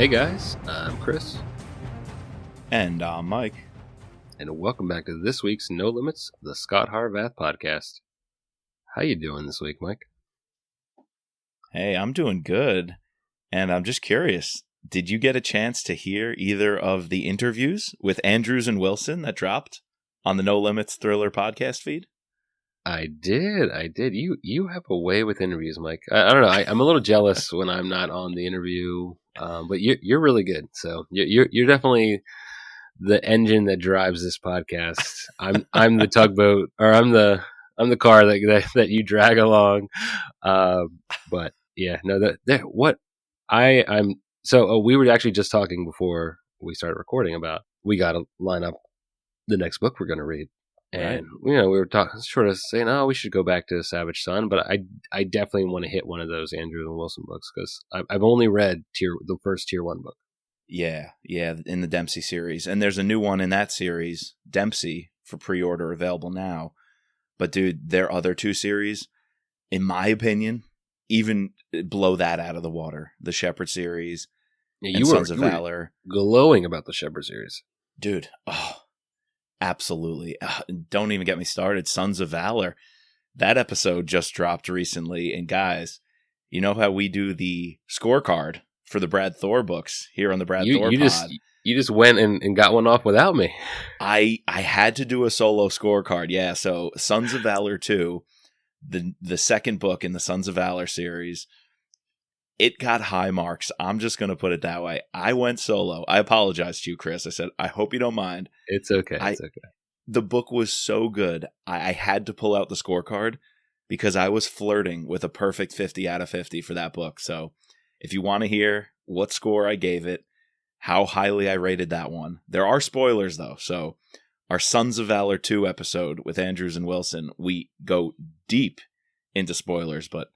Hey guys, I'm Chris, And Mike. and welcome back to this week's No Limits, the Scot Harvath podcast. How you doing this week, Mike? Hey, I'm doing good. And I'm just curious, did you get a chance to hear either of the interviews with Andrews and Wilson that dropped on the No Limits Thriller podcast feed? I did. You have a way with interviews, Mike. I don't know. I'm a little jealous when I'm not on the interview, but you're really good. So you're definitely the engine that drives this podcast. I'm the tugboat, or I'm the car that you drag along. But yeah, no, that what I'm. So we were actually just talking before we started recording about we got to line up the next book we're going to read. And, we were talking, sort of saying, oh, we should go back to Savage Son. But I definitely want to hit one of those Andrews and Wilson books because I've only read the first Tier 1 book. Yeah, in the Dempsey series. And there's a new one in that series, Dempsey, for pre-order available now. But, dude, their other two series, in my opinion, even blow that out of the water. The Shepherd series and Sons of Valor. Glowing about the Shepherd series. Dude, absolutely. Don't even get me started. Sons of Valor. That episode just dropped recently. And guys, you know how we do the scorecard for the Brad Thor books here on the Brad Thor pod? You just went and got one off without me. I had to do a solo scorecard. Yeah, so Sons of Valor 2, the second book in the Sons of Valor series, it got high marks. I'm just going to put it that way. I went solo. I apologize to you, Chris. I said, I hope you don't mind. It's okay. It's okay. The book was so good. I had to pull out the scorecard because I was flirting with a perfect 50 out of 50 for that book. So if you want to hear what score I gave it, how highly I rated that one, there are spoilers though. So our Sons of Valor 2 episode with Andrews and Wilson, we go deep into spoilers, but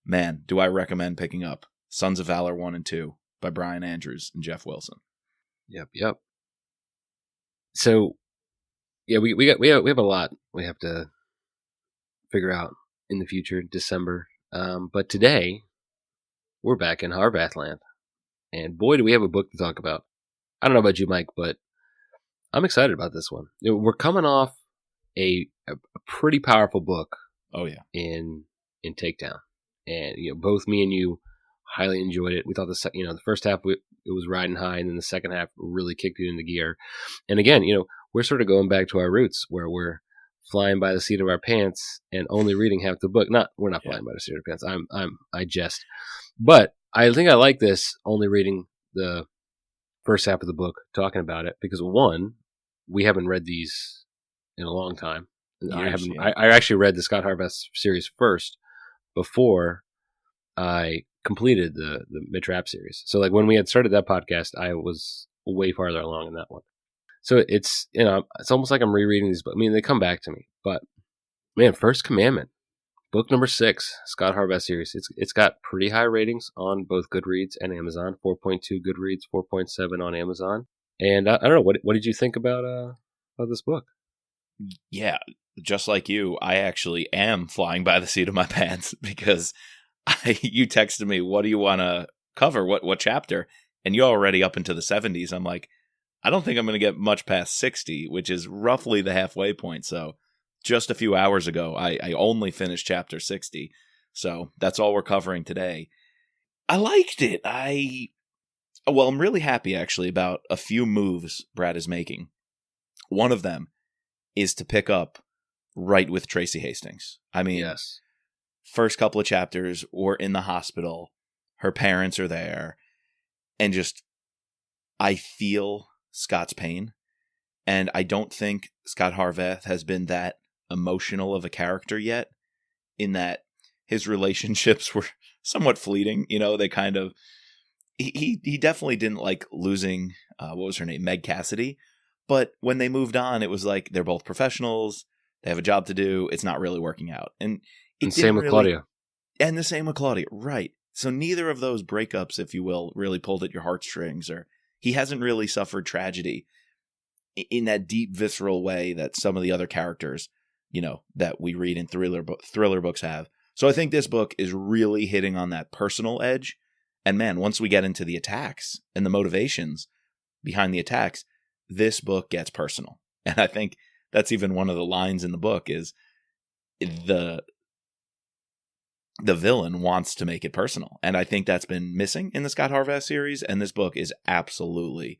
man, do I recommend picking up Sons of Valor 1 and 2 by Brian Andrews and Jeff Wilson. Yep. So, yeah, we have a lot we have to figure out in the future, December. But today, we're back in Harvath land. And boy, do we have a book to talk about. I don't know about you, Mike, but I'm excited about this one. We're coming off a pretty powerful book. Oh, yeah. In Takedown. And, both me and you highly enjoyed it. We thought the first half it was riding high, and then the second half really kicked it into gear. And again, we're sort of going back to our roots where we're flying by the seat of our pants and only reading half the book. We're not flying by the seat of our pants. I jest, but I think I like this only reading the first half of the book, talking about it because one, we haven't read these in a long time. I actually read the Scot Harvath series first before I completed the Mid-Trap series. So like when we had started that podcast, I was way farther along in that one. So it's almost like I'm rereading these, but I mean they come back to me. But man, First Commandment, book number 6, Scot Harvath series. It's got pretty high ratings on both Goodreads and Amazon. 4.2 Goodreads, 4.7 on Amazon. And I don't know, what did you think about this book? Yeah, just like you, I actually am flying by the seat of my pants because you texted me, what do you want to cover? What chapter? And you're already up into the 70s. I'm like, I don't think I'm going to get much past 60, which is roughly the halfway point. So just a few hours ago, I only finished chapter 60. So that's all we're covering today. I liked it. I'm really happy actually about a few moves Brad is making. One of them is to pick up right with Tracy Hastings. I mean, yes. First couple of chapters, we're in the hospital. Her parents are there. And just, I feel Scott's pain. And I don't think Scot Harvath has been that emotional of a character yet, in that his relationships were somewhat fleeting. They kind of, he definitely didn't like losing, what was her name? Meg Cassidy. But when they moved on, it was like they're both professionals. They have a job to do. It's not really working out. And same with Claudia. And the same with Claudia. Right. So neither of those breakups, if you will, really pulled at your heartstrings, or he hasn't really suffered tragedy in that deep, visceral way that some of the other characters, that we read in thriller books have. So I think this book is really hitting on that personal edge And man, once we get into the attacks and the motivations behind the attacks, this book gets personal. And I think that's even one of the lines in the book is the villain wants to make it personal. And I think that's been missing in the Scot Harvath series. And this book is absolutely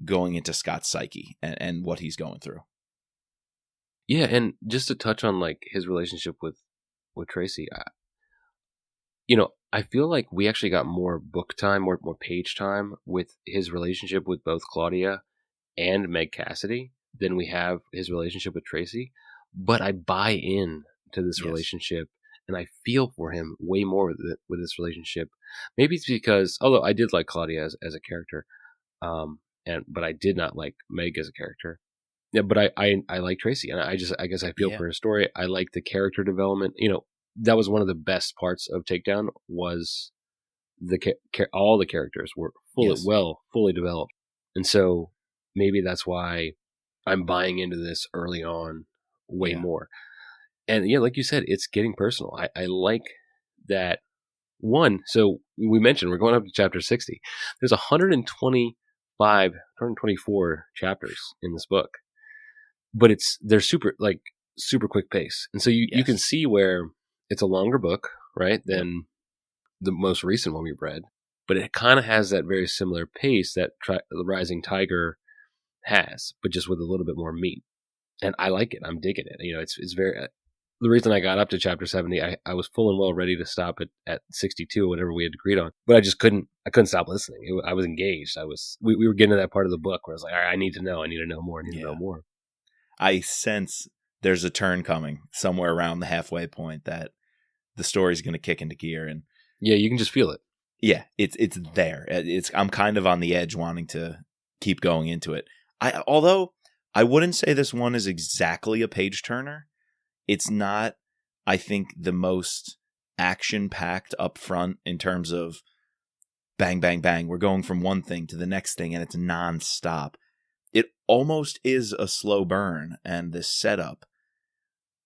going into Scott's psyche and what he's going through. Yeah, and just to touch on like his relationship with Tracy, I feel like we actually got more book time, more page time with his relationship with both Claudia and Meg Cassidy than we have his relationship with Tracy. But I buy in to this relationship, and I feel for him way more with this relationship. Maybe it's because, although I did like Claudia as a character, but I did not like Meg as a character. Yeah, but I like Tracy, and I guess I feel for her story. I like the character development. That was one of the best parts of Takedown was all the characters were fully developed, and so maybe that's why I'm buying into this early on way more. And yeah, like you said, it's getting personal. I like that one. So we mentioned we're going up to chapter 60. There's 124 chapters in this book, but they're super quick pace. And so you can see where it's a longer book, right, than the most recent one we've read, but it kind of has that very similar pace that The Rising Tiger has, but just with a little bit more meat. And I like it. I'm digging it. It's very. The reason I got up to chapter 70, I was full and well ready to stop at 62 or whatever we had agreed on, but I just couldn't. I couldn't stop listening. I was engaged. We were getting to that part of the book where I was like, all right, I need to know more. I need to know more. I sense there's a turn coming somewhere around the halfway point that the story's going to kick into gear, and yeah, you can just feel it. Yeah, it's there. I'm kind of on the edge, wanting to keep going into it. Although I wouldn't say this one is exactly a page turner. It's not, I think, the most action-packed up front in terms of bang, bang, bang. We're going from one thing to the next thing, and it's nonstop. It almost is a slow burn, and this setup,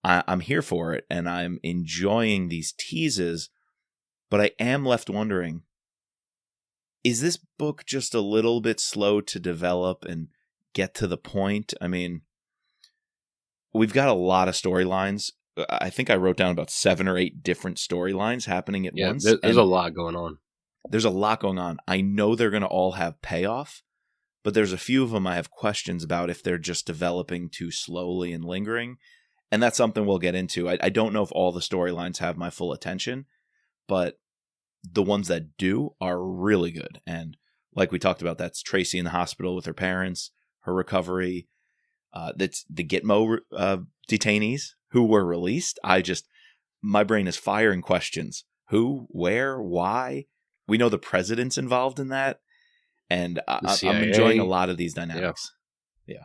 I'm here for it, and I'm enjoying these teases, but I am left wondering, is this book just a little bit slow to develop and get to the point? I mean, we've got a lot of storylines. I think I wrote down about 7 or 8 different storylines happening at once. There's a lot going on. There's a lot going on. I know they're going to all have payoff, but there's a few of them I have questions about if they're just developing too slowly and lingering. And that's something we'll get into. I don't know if all the storylines have my full attention, but the ones that do are really good. And like we talked about, that's Tracy in the hospital with her parents, her recovery. That's the Gitmo detainees who were released. My brain is firing questions. Who, where, why? We know the president's involved in that. And I'm enjoying a lot of these dynamics. Yeah.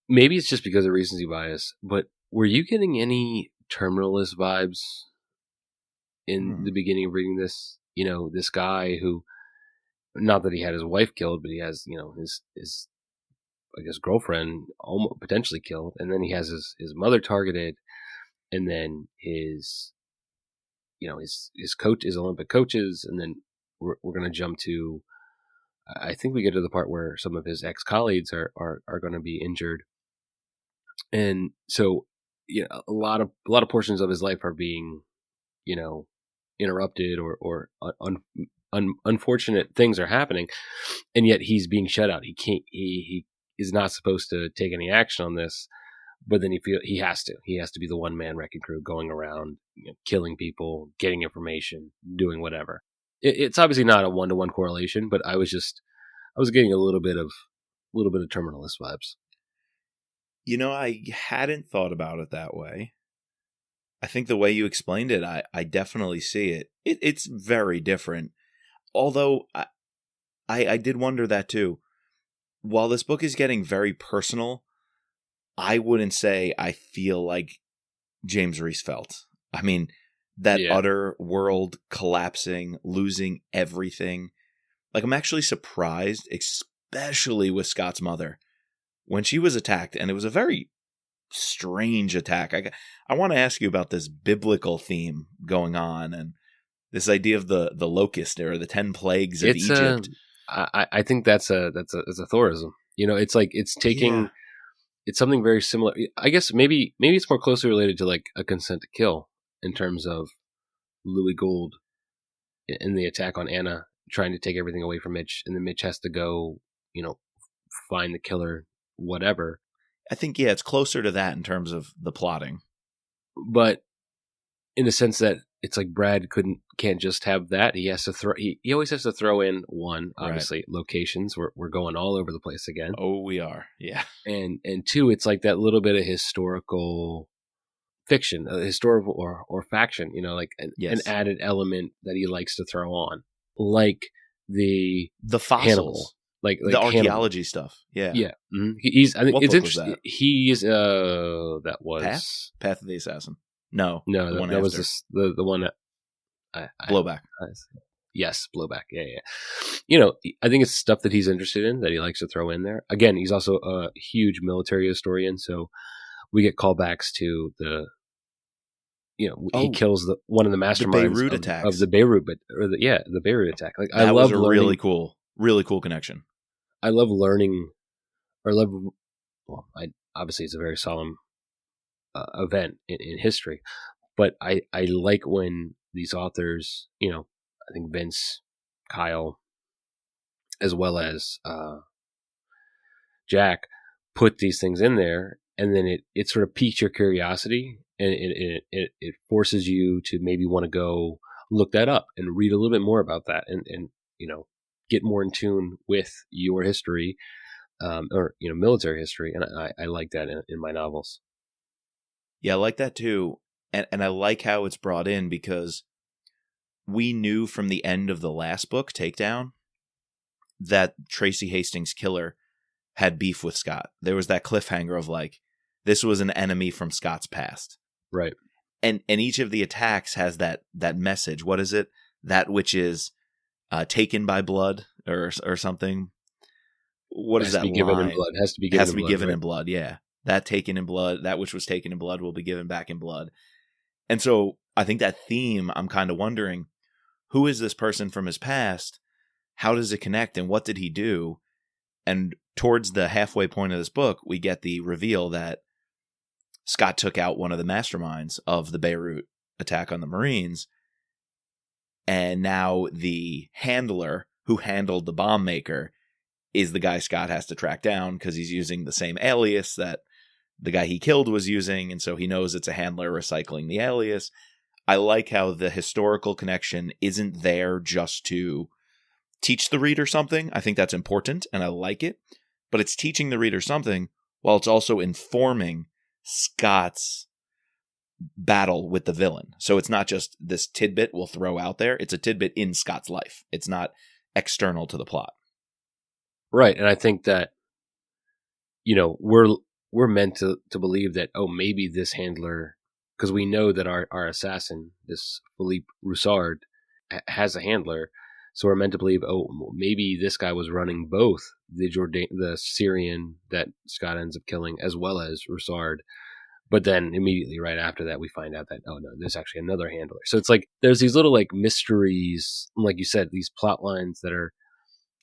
Maybe it's just because of recency bias, but were you getting any terminalist vibes in the beginning of reading this? This guy who, not that he had his wife killed, but he has, his I guess, girlfriend almost potentially killed. And then he has his mother targeted. And then his coach, his Olympic coaches. And then we're going to jump to, I think we get to the part where some of his ex-colleagues are going to be injured. And so, a lot of portions of his life are being, interrupted or unfortunate things are happening. And yet he's being shut out. He is not supposed to take any action on this, but then he has to be the one-man wrecking crew going around, killing people, getting information, doing whatever. It's obviously not a one-to-one correlation, but I was getting a little bit of terminalist vibes. I hadn't thought about it that way. I think the way you explained it, I definitely see it. It's very different. Although I did wonder that too. While this book is getting very personal, I wouldn't say I feel like James Reese felt. I mean, that utter world collapsing, losing everything. Like, I'm actually surprised, especially with Scott's mother, when she was attacked, and it was a very strange attack. I want to ask you about this biblical theme going on, and This idea of the locust or the 10 plagues of It's Egypt. I think that's a Thorism. It's like it's taking Yeah. it's something very similar. I guess maybe it's more closely related to like a Consent to Kill in terms of Louis Gould in the attack on Anna, trying to take everything away from Mitch, and then Mitch has to go, find the killer, whatever. I think, yeah, it's closer to that in terms of the plotting. But in the sense that it's like Brad can't just have that. He has to he always has to throw in one, obviously, locations. We're going all over the place again. Oh, we are. Yeah. And two, it's like that little bit of historical fiction, historical or faction, like an added element that he likes to throw on, like the fossils, Hannibal, like the archaeology Hannibal stuff. Yeah, yeah. Mm-hmm. He's. I think what it's book was interesting. that? He's that was Path of the Assassin. No, that was the one that Blowback. Yes, Blowback. Yeah. I think it's stuff that he's interested in that he likes to throw in there. Again, he's also a huge military historian, so we get callbacks to the. He kills one of the masterminds Beirut attacks of the Beirut, the Beirut attack. Like that was a really cool connection. I love learning, obviously it's a very solemn event in history, but I like when these authors, I think Vince, Kyle, as well as Jack, put these things in there, and then it sort of piques your curiosity, and it forces you to maybe want to go look that up and read a little bit more about that, and get more in tune with your history, or military history, and I like that in my novels. Yeah, I like that too, and I like how it's brought in because we knew from the end of the last book, Takedown, that Tracy Hastings' killer had beef with Scot. There was that cliffhanger of like, this was an enemy from Scott's past. Right. And each of the attacks has that message. What is it? That which is taken by blood or something. What is that line? Has to be given in blood. Yeah. That taken in blood, that which was taken in blood will be given back in blood. And so I think that theme, I'm kind of wondering, who is this person from his past? How does it connect? And what did he do? And towards the halfway point of this book, we get the reveal that Scot took out one of the masterminds of the Beirut attack on the Marines. And now the handler who handled the bomb maker is the guy Scot has to track down because he's using the same alias that the guy he killed was using. And so he knows it's a handler recycling the alias. I like how the historical connection isn't there just to teach the reader something. I think that's important and I like it. But it's teaching the reader something while it's also informing Scott's battle with the villain. So it's not just this tidbit we'll throw out there. It's a tidbit in Scott's life. It's not external to the plot. Right. And I think that, we're meant to believe that, maybe this handler, because we know that our assassin, this Philippe Roussard, has a handler. So we're meant to believe, maybe this guy was running both the Syrian that Scott ends up killing, as well as Roussard. But then immediately right after that, we find out that, no, there's actually another handler. So it's like there's these little like mysteries, like you said, these plot lines that are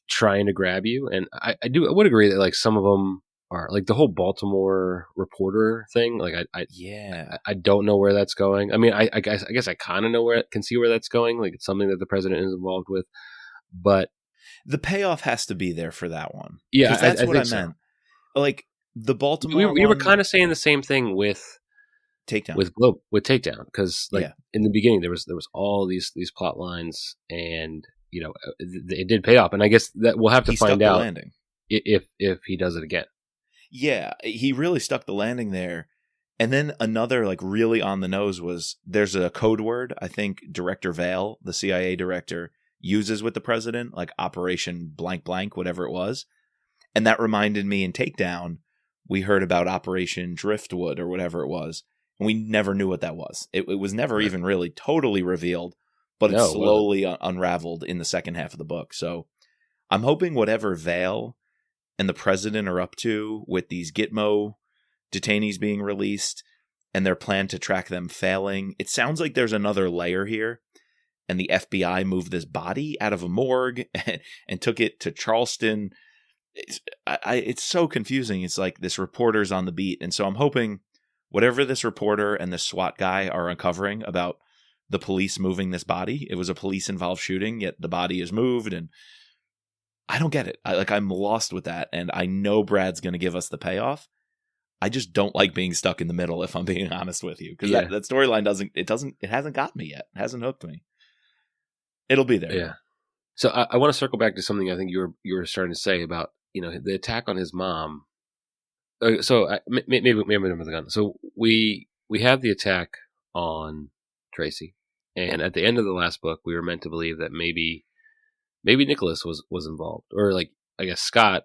trying to grab you. And I would agree that like some of them are like the whole Baltimore reporter thing. Like I don't know where that's going. I mean, I guess I kind of can see where that's going. Like it's something that the president is involved with, but the payoff has to be there for that one. Yeah, that's what I meant. So. Like the Baltimore, we were kind of saying the same thing with Takedown, with Takedown, because in the beginning there was all these plot lines, and it did pay off, and I guess that we'll have to find out landing. if he does it again. Yeah, he really stuck the landing there. And then another like really on the nose was there's a code word I think Director Vale, the CIA director, uses with the president, like Operation blank blank, whatever it was. And that reminded me in Takedown, we heard about Operation Driftwood or whatever it was. And we never knew what that was. It was never even really totally revealed, but it slowly unraveled in the second half of the book. So I'm hoping whatever Vale and the president are up to with these Gitmo detainees being released and their plan to track them failing, it sounds like there's another layer here. and the FBI moved this body out of a morgue and took it to Charleston. It's so confusing. It's like this reporter's on the beat. And so I'm hoping whatever this reporter and this SWAT guy are uncovering about the police moving this body, it was a police involved shooting, yet the body is moved. And I don't get it. I'm lost with that. And I know Brad's going to give us the payoff. I just don't like being stuck in the middle, if I'm being honest with you, because that storyline it hasn't got me yet. It hasn't hooked me. It'll be there. Yeah. So I want to circle back to something I think you were starting to say about, the attack on his mom. Maybe I'm the gun. So we have the attack on Tracy, and at the end of the last book, we were meant to believe that maybe Nicholas was involved, or like I guess Scott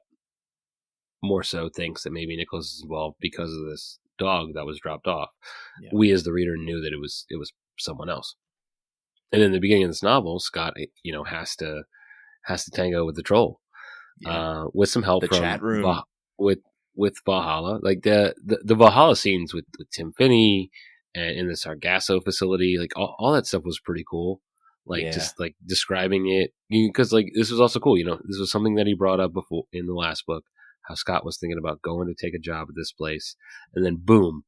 more so thinks that maybe Nicholas is involved because of this dog that was dropped off. Yeah. We as the reader knew that it was someone else. And in the beginning of this novel, Scott, has to tango with the troll, with some help from chat room with Valhalla. Like the Valhalla scenes with Tim Finney and in the Sargasso facility, like all that stuff was pretty cool. Like just like describing it, because like this was also cool. This was something that he brought up before in the last book. How Scott was thinking about going to take a job at this place, and then boom,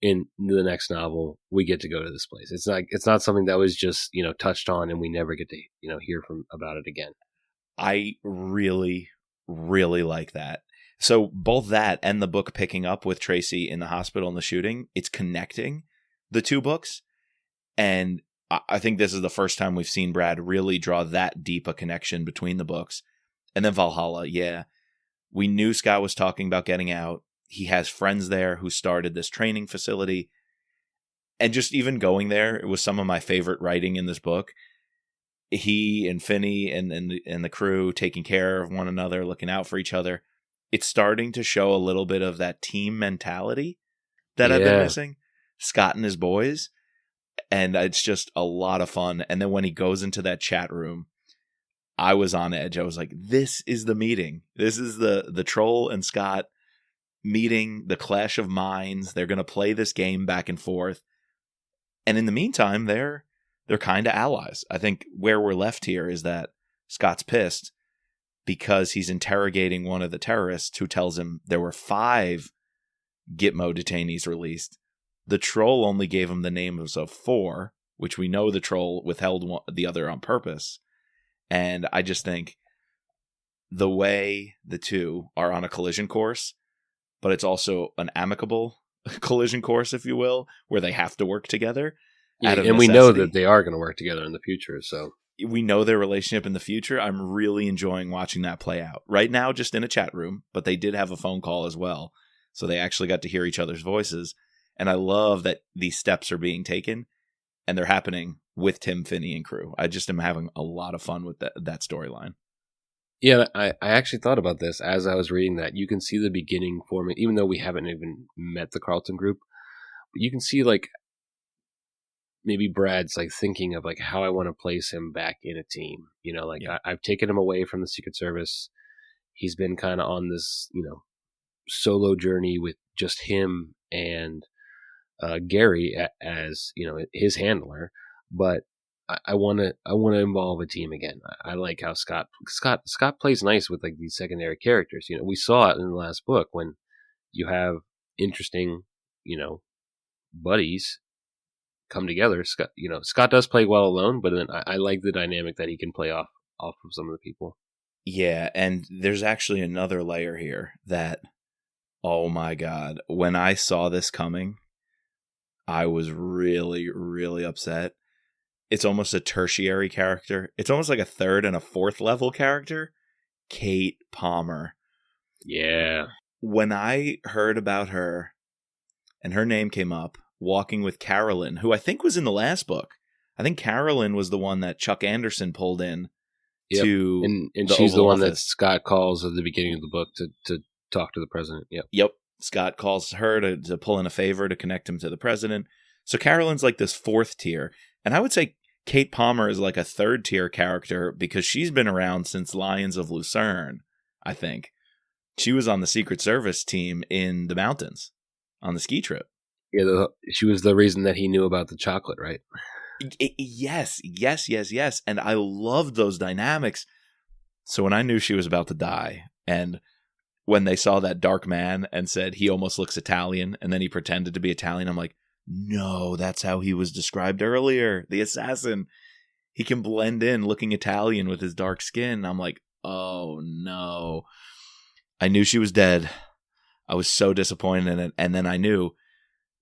in the next novel, we get to go to this place. It's not something that was just touched on, and we never get to hear about it again. I really, really like that. So both that and the book picking up with Tracy in the hospital and the shooting, it's connecting the two books, and I think this is the first time we've seen Brad really draw that deep a connection between the books. And then Valhalla, we knew Scott was talking about getting out. He has friends there who started this training facility. And just even going there, it was some of my favorite writing in this book. He and Finney and the crew taking care of one another, looking out for each other. It's starting to show a little bit of that team mentality that I've been missing. Scott and his boys. And it's just a lot of fun. And then when he goes into that chat room, I was on edge. I was like, this is the meeting. This is the troll and Scott meeting, the clash of minds. They're going to play this game back and forth. And in the meantime, they're kind of allies. I think where we're left here is that Scott's pissed because he's interrogating one of the terrorists who tells him there were 5 Gitmo detainees released. The troll only gave him the names of 4, which we know the troll withheld the other on purpose. And I just think the way the two are on a collision course, but it's also an amicable collision course, if you will, where they have to work together. Yeah, and we know that they are going to work together in the future. So we know their relationship in the future. I'm really enjoying watching that play out. Right now, just in a chat room, but they did have a phone call as well. So they actually got to hear each other's voices. And I love that these steps are being taken and they're happening with Tim Finney and crew. I just am having a lot of fun with that storyline. Yeah, I actually thought about this as I was reading that. You can see the beginning forming, even though we haven't even met the Carlton group. But you can see like maybe Brad's like thinking of like how I want to place him back in a team. I've taken him away from the Secret Service. He's been kind of on this, solo journey with just him and Gary as his handler, but I want to involve a team again. I like how Scott plays nice with like these secondary characters. We saw it in the last book when you have interesting buddies come together. Scott does play well alone, but then I like the dynamic that he can play off of some of the people. Yeah, and there's actually another layer here that, oh my God, when I saw this coming, I was really, really upset. It's almost a tertiary character. It's almost like a 3rd and a 4th level character. Kate Palmer. Yeah. When I heard about her and her name came up, walking with Carolyn, who I think was in the last book. I think Carolyn was the one that Chuck Anderson pulled in to and she's the one that Scott calls at the beginning of the book to talk to the president. Yep. Scott calls her to pull in a favor to connect him to the president. So Carolyn's like this 4th tier. And I would say Kate Palmer is like a 3rd tier character because she's been around since Lions of Lucerne, I think. She was on the Secret Service team in the mountains on the ski trip. Yeah, she was the reason that he knew about the chocolate, right? Yes, yes, yes, yes. And I loved those dynamics. So when I knew she was about to die, and when they saw that dark man and said he almost looks Italian, and then he pretended to be Italian, I'm like, no, that's how he was described earlier. The assassin. He can blend in looking Italian with his dark skin. I'm like, oh no. I knew she was dead. I was so disappointed in it. And then I knew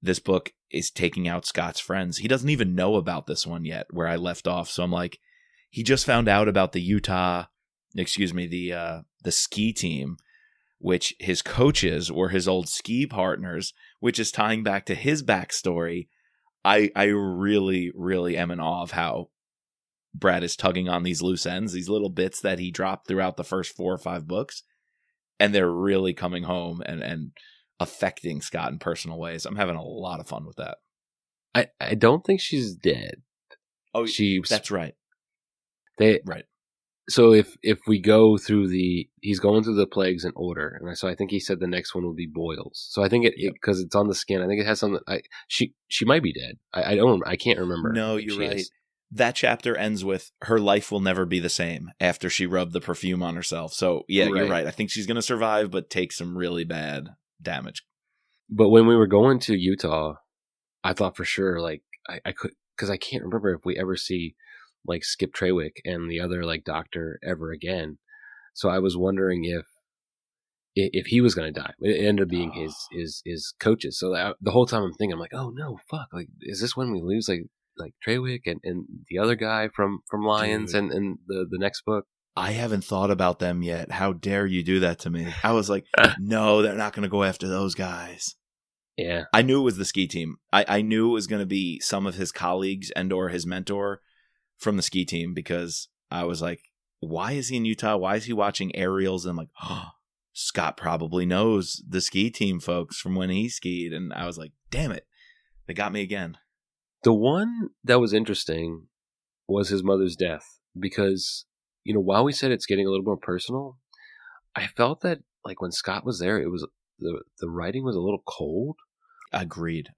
this book is taking out Scott's friends. He doesn't even know about this one yet, where I left off. So I'm like, he just found out about the ski team, which his coaches were his old ski partners, which is tying back to his backstory. I really, really am in awe of how Brad is tugging on these loose ends, these little bits that he dropped throughout the first 4 or 5 books. And they're really coming home and affecting Scott in personal ways. I'm having a lot of fun with that. I don't think she's dead. Oh, that's right. Right. So if we go through he's going through the plagues in order, and so I think he said the next one would be boils. So I think because it's on the skin, I think it has something. She might be dead. I can't remember. No, you're right. That chapter ends with her life will never be the same after she rubbed the perfume on herself. So yeah, right. You're right. I think she's going to survive, but take some really bad damage. But when we were going to Utah, I thought for sure, like I could, because I can't remember if we ever see like Skip Trawick and the other like doctor ever again. So I was wondering if he was going to die. It ended up being his coaches. So the whole time I'm thinking, I'm like, oh no, fuck! Like, is this when we lose like Trawick and the other guy from Lions and the next book? I haven't thought about them yet. How dare you do that to me? I was like, no, they're not going to go after those guys. Yeah. I knew it was the ski team. I knew it was going to be some of his colleagues and or his mentor from the ski team, because I was like, why is he in Utah? Why is he watching aerials? And I'm like, oh, Scott probably knows the ski team folks from when he skied. And I was like, damn it. They got me again. The one that was interesting was his mother's death, because, you know, while we said it's getting a little more personal, I felt that like when Scott was there, it was the writing was a little cold. Agreed.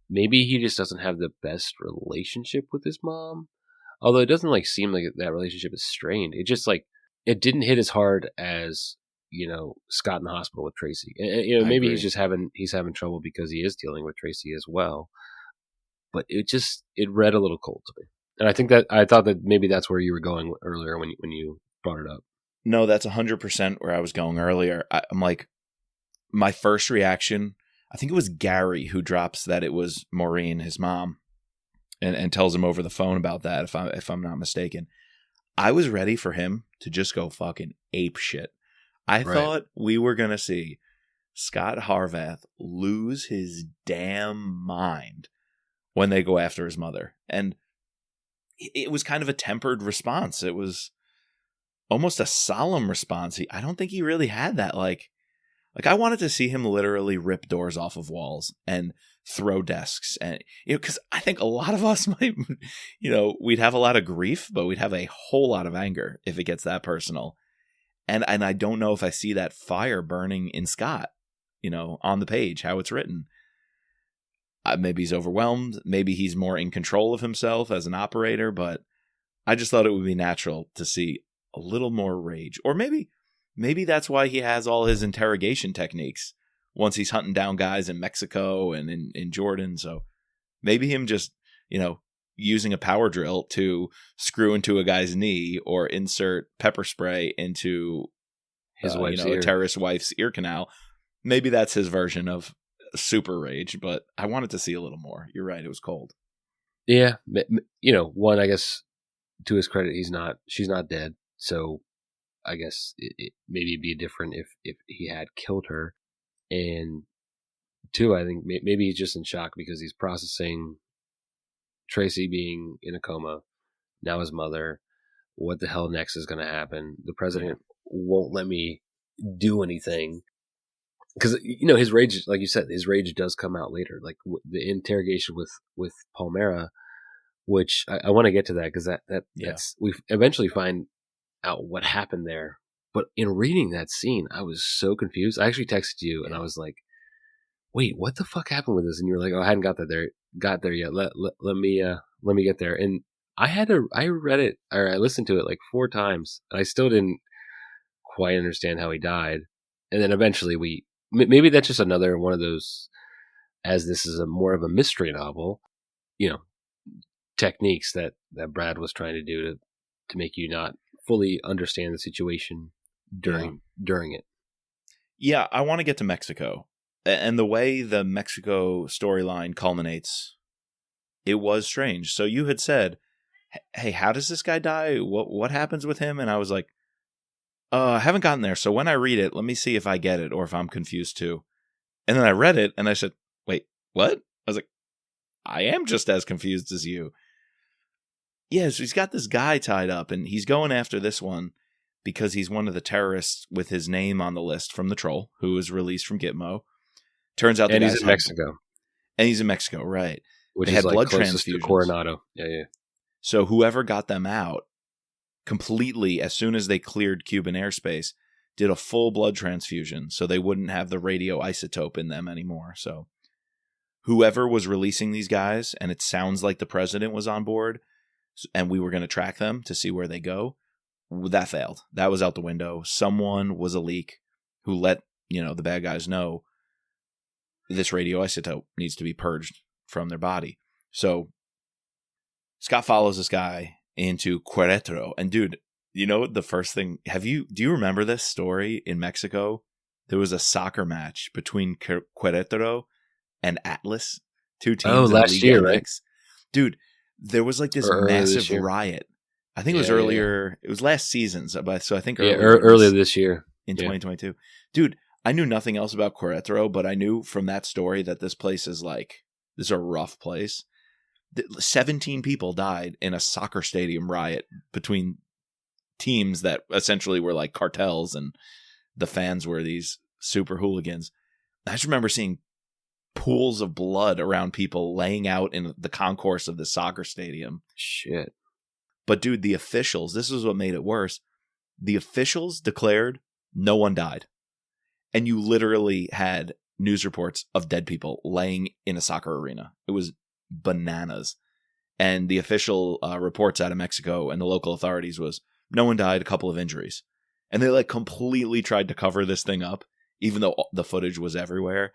Maybe he just doesn't have the best relationship with his mom. Although it doesn't like seem like that relationship is strained. It just like it didn't hit as hard as, you know, Scott in the hospital with Tracy. And you know, maybe he's having trouble because he is dealing with Tracy as well. But it read a little cold to me. And I thought that maybe that's where you were going earlier when you brought it up. No, that's 100% where I was going earlier. I'm like, my first reaction, I think it was Gary who drops that it was Maureen, his mom, and tells him over the phone about that, if I'm not mistaken. I was ready for him to just go fucking ape shit. I thought we were going to see Scot Harvath lose his damn mind when they go after his mother. And it was kind of a tempered response. It was almost a solemn response. I don't think he really had that. Like I wanted to see him literally rip doors off of walls and throw desks. And, you know, because I think a lot of us might, you know, we'd have a lot of grief, but we'd have a whole lot of anger if it gets that personal. And I don't know if I see that fire burning in Scott, you know, on the page, how it's written. Maybe he's overwhelmed. Maybe he's more in control of himself as an operator, but I just thought it would be natural to see a little more rage. Or maybe that's why he has all his interrogation techniques once he's hunting down guys in Mexico and in Jordan. So maybe him just, you know, using a power drill to screw into a guy's knee or insert pepper spray into his wife's ear. A terrorist wife's ear canal. Maybe that's his version of super rage, but I wanted to see a little more. You're right. It was cold. Yeah. You know, one, I guess to his credit, she's not dead. So I guess maybe it'd be different if he had killed her. And two, I think maybe he's just in shock because he's processing Tracy being in a coma, now his mother. What the hell next is going to happen? The president won't let me do anything. Because, you know, his rage, like you said, his rage does come out later. Like the interrogation with Palmera, which I want to get to that because that's we eventually find out what happened there. But in reading that scene, I was so confused. I actually texted you and I was like, wait, what the fuck happened with this? And you were like, oh, I hadn't got there yet. Let me get there. And I read it, or I listened to it like 4 times, and I still didn't quite understand how he died. And then eventually maybe that's just another one of those, as this is more of a mystery novel, techniques that Brad was trying to do to make you not fully understand the situation during it. Yeah, I want to get to Mexico. And the way the Mexico storyline culminates, it was strange. So you had said, hey, how does this guy die? What happens with him? And I was like, I haven't gotten there. So when I read it, let me see if I get it or if I'm confused too. And then I read it and I said, wait, what? I was like, I am just as confused as you. Yeah, so he's got this guy tied up and he's going after this one because he's one of the terrorists with his name on the list from the Troll, who was released from Gitmo. Turns out he's in Mexico. And he's in Mexico, right. Which they is had like blood closest to transfusions. Coronado. Yeah. So whoever got them out completely, as soon as they cleared Cuban airspace, did a full blood transfusion so they wouldn't have the radioisotope in them anymore. So whoever was releasing these guys, and it sounds like the president was on board, and we were going to track them to see where they go, that failed. That was out the window. Someone was a leak who let the bad guys know this radioisotope needs to be purged from their body. So Scott follows this guy into Querétaro. And dude, the first thing, do you remember this story in Mexico? There was a soccer match between Querétaro and Atlas, 2 teams. Oh, last year, MX. Right? Dude, there was like this massive riot. I think it was earlier. Yeah. It was last season. So I think earlier this year in 2022. Dude, I knew nothing else about Querétaro, but I knew from that story that this place is this is a rough place. 17 people died in a soccer stadium riot between teams that essentially were like cartels, and the fans were these super hooligans. I just remember seeing pools of blood around people laying out in the concourse of the soccer stadium. Shit. But dude, the officials, this is what made it worse. The officials declared no one died. And you literally had news reports of dead people laying in a soccer arena. It was bananas. And the official reports out of Mexico and the local authorities was no one died, a couple of injuries. And they completely tried to cover this thing up, even though the footage was everywhere.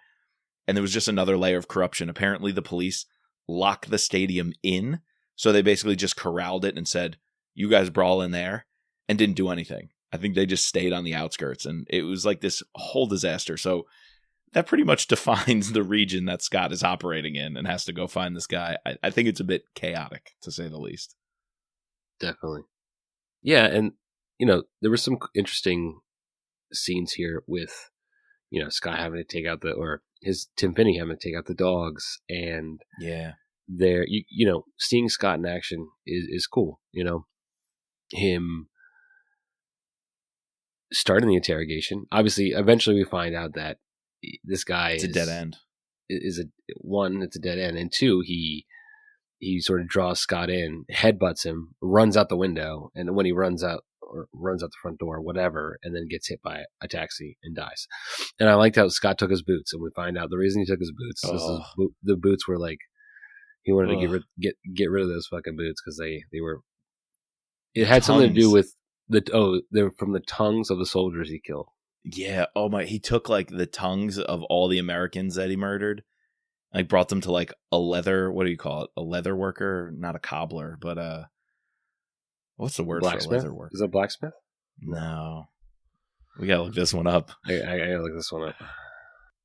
And there was just another layer of corruption. Apparently the police locked the stadium in. So they basically just corralled it and said, you guys brawl in there, and didn't do anything. I think they just stayed on the outskirts, and it was like this whole disaster. So that pretty much defines the region that Scott is operating in and has to go find this guy. I think it's a bit chaotic, to say the least. Definitely. Yeah, and, there were some interesting scenes here with, Scott having to take out Tim Finney having to take out the dogs, and there, seeing Scott in action is cool. Him starting the interrogation. Obviously, eventually we find out that this guy it's a dead end. It's a dead end, and 2, he sort of draws Scott in, headbutts him, runs out the window, and when he runs out the front door, whatever, and then gets hit by a taxi and dies. And I liked how Scott took his boots, and we find out the reason he took his boots, the boots were like, he wanted to get rid of those fucking boots because they were. It had something to do with they're from the tongues of the soldiers he killed. Yeah. Oh my! He took the tongues of all the Americans that he murdered, brought them to a leather. What do you call it? A leather worker, not a cobbler, but what's the word blacksmith? For a leather worker? Is it blacksmith? No. We gotta look this one up. I gotta look this one up.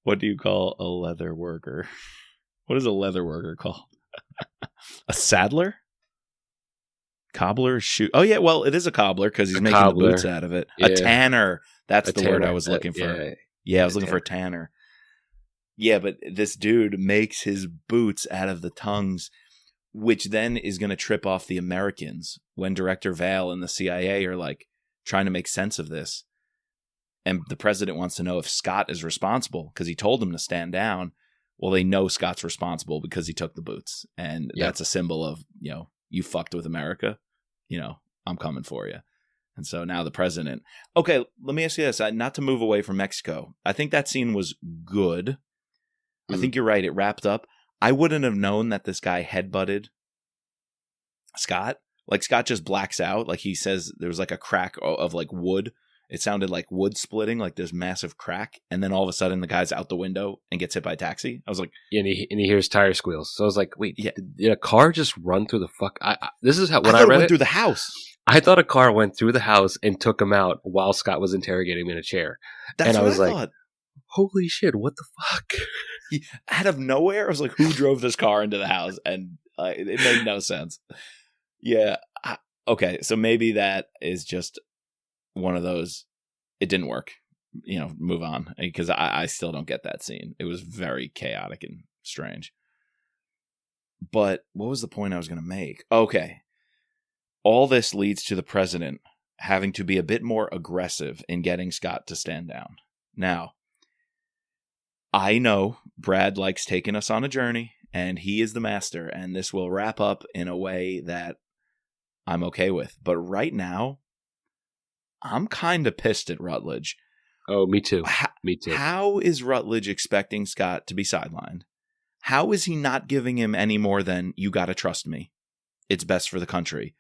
What do you call a leather worker? What is a leather worker called? A saddler? Cobbler? Shoe? Oh yeah, well it is a cobbler because he's making the boots out of it. Yeah. A tanner. That's the word I was looking for. Yeah, I was looking for a tanner. Yeah, but this dude makes his boots out of the tongues, which then is going to trip off the Americans when Director Vale and the CIA are trying to make sense of this. And the president wants to know if Scott is responsible because he told them to stand down. Well, they know Scott's responsible because he took the boots. And that's a symbol of, you fucked with America. I'm coming for you. And so now the president. Okay, let me ask you this. Not to move away from Mexico. I think that scene was good. I think you're right. It wrapped up. I wouldn't have known that this guy headbutted Scot. Like, Scot just blacks out. Like, he says there was like a crack of like wood. It sounded like wood splitting, like this massive crack. And then all of a sudden the guy's out the window and gets hit by a taxi. I was like, Yeah, and he hears tire squeals. So I was like, wait, Yeah. did a car just run through the fuck? This is how, when I I thought it read went it, through the house. I thought a car went through the house and took him out while Scott was interrogating him in a chair. That's And I what was I like, thought. holy shit, what the fuck? Out of nowhere, I was like, who drove this car into the house? And it made no sense. Yeah. Okay. So maybe that is just one of those, it didn't work, move on. Because I still don't get that scene. It was very chaotic and strange. But what was the point I was going to make? Okay. All this leads to the president having to be a bit more aggressive in getting Scott to stand down. Now, I know Brad likes taking us on a journey, and he is the master, and this will wrap up in a way that I'm okay with. But right now, I'm kind of pissed at Rutledge. Oh, me too. Me too. How is Rutledge expecting Scott to be sidelined? How is he not giving him any more than, you got to trust me? It's best for the country.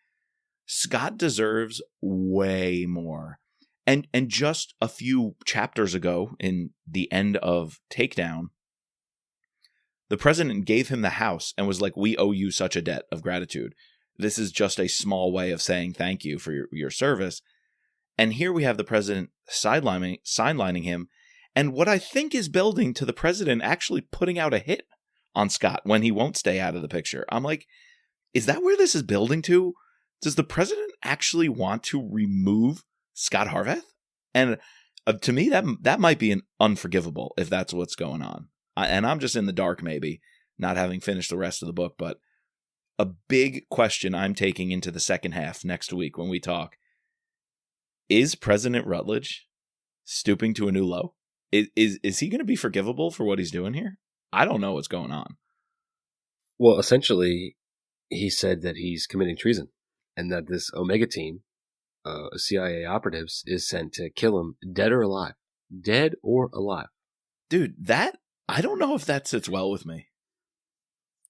Scott deserves way more. And just a few chapters ago, in the end of Takedown, the president gave him the house and was like, we owe you such a debt of gratitude. This is just a small way of saying thank you for your service. And here we have the president sidelining him. And what I think is building to the president actually putting out a hit on Scott when he won't stay out of the picture. I'm like, is that where this is building to? Does the president actually want to remove Scot Harvath? And to me, that might be an unforgivable if that's what's going on. And I'm just in the dark, maybe, not having finished the rest of the book. But a big question I'm taking into the second half next week when we talk, is President Rutledge stooping to a new low? Is he going to be forgivable for what he's doing here? I don't know what's going on. Well, essentially, he said that he's committing treason and that this Omega team, CIA operatives, is sent to kill him dead or alive. Dead or alive. Dude, I don't know if that sits well with me.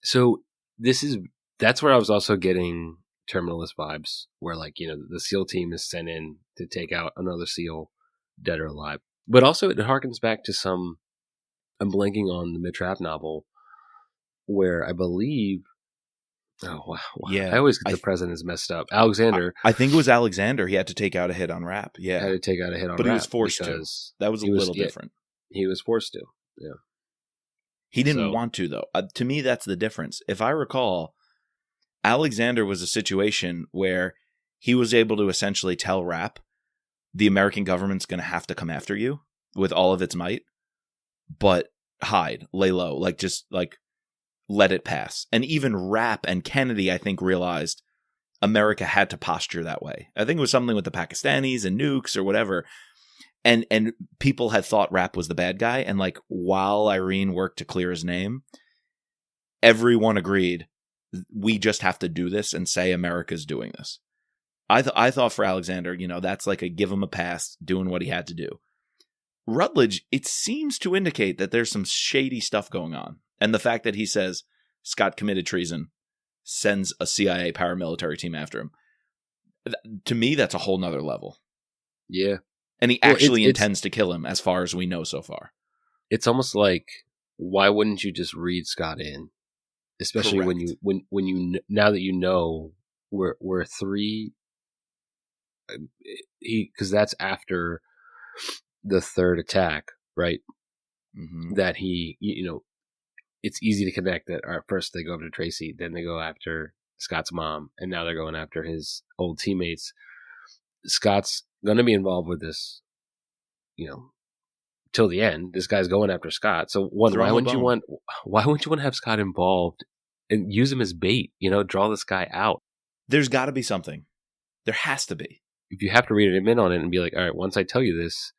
So that's where I was also getting Terminalist vibes, where the SEAL team is sent in to take out another SEAL, dead or alive. But also it harkens back to I'm blanking on the Mitrap novel, where I believe, yeah, I always get the president's messed up. Alexander. I think it was Alexander. He had to take out a hit on Rap. Yeah. Had to take out a hit on But Rap. He was forced to. That was a little different. He was forced to. Yeah. He didn't want to, though. To me, that's the difference. If I recall, Alexander was a situation where he was able to essentially tell Rap, the American government's going to have to come after you with all of its might, but hide, lay low, just let it pass. And even Rap and Kennedy, I think, realized America had to posture that way. I think it was something with the Pakistanis and nukes or whatever. And people had thought Rap was the bad guy. And while Irene worked to clear his name, everyone agreed, we just have to do this and say America's doing this. I thought for Alexander, that's like a give him a pass, doing what he had to do. Rutledge, it seems to indicate that there's some shady stuff going on. And the fact that he says Scott committed treason, sends a CIA paramilitary team after him, to me, that's a whole nother level. Yeah. And he actually intends to kill him, as far as we know so far. It's almost like, why wouldn't you just read Scott in? Especially Correct. when you now that you know we're three, because that's after the third attack, right? Mm-hmm. That it's easy to connect that. All right, first they go after Tracy, then they go after Scott's mom, and now they're going after his old teammates. Scott's going to be involved with this, till the end. This guy's going after Scott. So why wouldn't you want to have Scott involved and use him as bait? Draw this guy out. There's got to be something. There has to be. If you have to read him in on it and be like, all right, once I tell you this,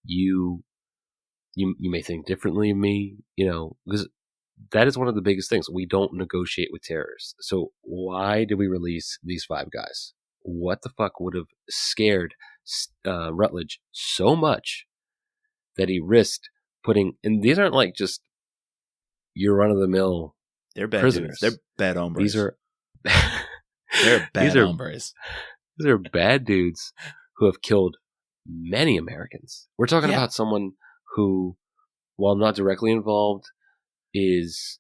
you may think differently of me, because that is one of the biggest things. We don't negotiate with terrorists. So why did we release these 5 guys? What the fuck would have scared Rutledge so much that he risked putting, and these aren't just your run of the mill They're bad prisoners. dudes. They're bad hombres. These are They're bad hombres. These are bad dudes who have killed many Americans. We're talking about someone who, while not directly involved, is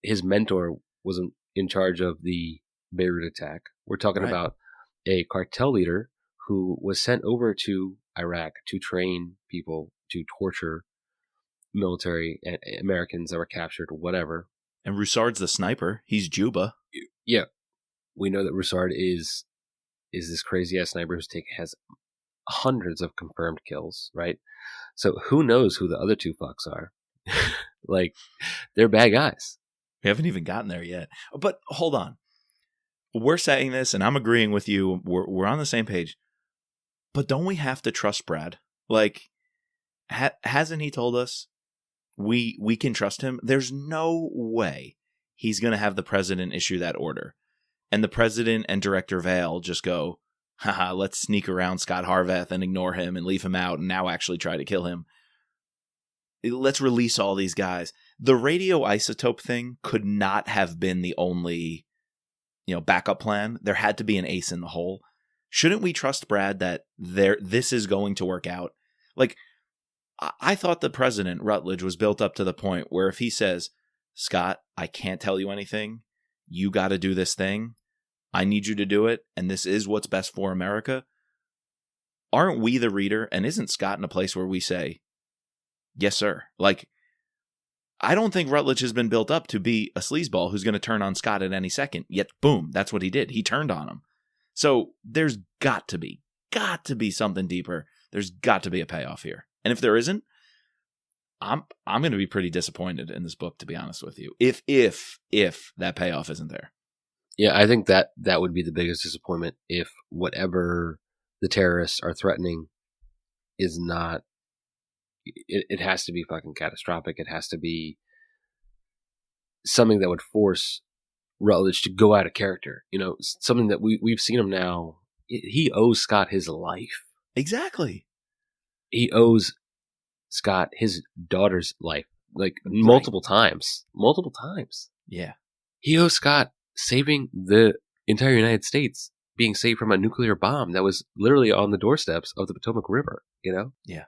his mentor was in charge of the Beirut attack. We're talking about a cartel leader who was sent over to Iraq to train people to torture military Americans that were captured, whatever. And Roussard's the sniper. He's Juba. Yeah. We know that Roussard is this crazy ass sniper has hundreds of confirmed kills, right? So who knows who the other two fucks are? Like, they're bad guys. We haven't even gotten there yet. But hold on. We're saying this, and I'm agreeing with you. We're on the same page. But don't we have to trust Brad? Like, hasn't he told us we can trust him? There's no way he's going to have the president issue that order. And the president and Director Vale just go, haha, let's sneak around Scot Harvath and ignore him and leave him out and now actually try to kill him. Let's release all these guys. The radioisotope thing could not have been the only, backup plan. There had to be an ace in the hole. Shouldn't we trust Brad that this is going to work out? Like, I thought the president, Rutledge, was built up to the point where if he says, Scott, I can't tell you anything. You got to do this thing. I need you to do it. And this is what's best for America. Aren't we the reader? And isn't Scott in a place where we say, yes, sir? Like, I don't think Rutledge has been built up to be a sleazeball who's going to turn on Scott at any second. Yet, boom, that's what he did. He turned on him. So there's got to be something deeper. There's got to be a payoff here. And if there isn't, I'm going to be pretty disappointed in this book, to be honest with you. If that payoff isn't there. Yeah, I think that would be the biggest disappointment if whatever the terrorists are threatening is not. It has to be fucking catastrophic. It has to be something that would force Rutledge to go out of character. Something that we've seen him now. He owes Scott his life. Exactly. He owes Scott his daughter's life, like multiple times. Yeah. He owes Scott saving the entire United States, being saved from a nuclear bomb that was literally on the doorsteps of the Potomac River, Yeah.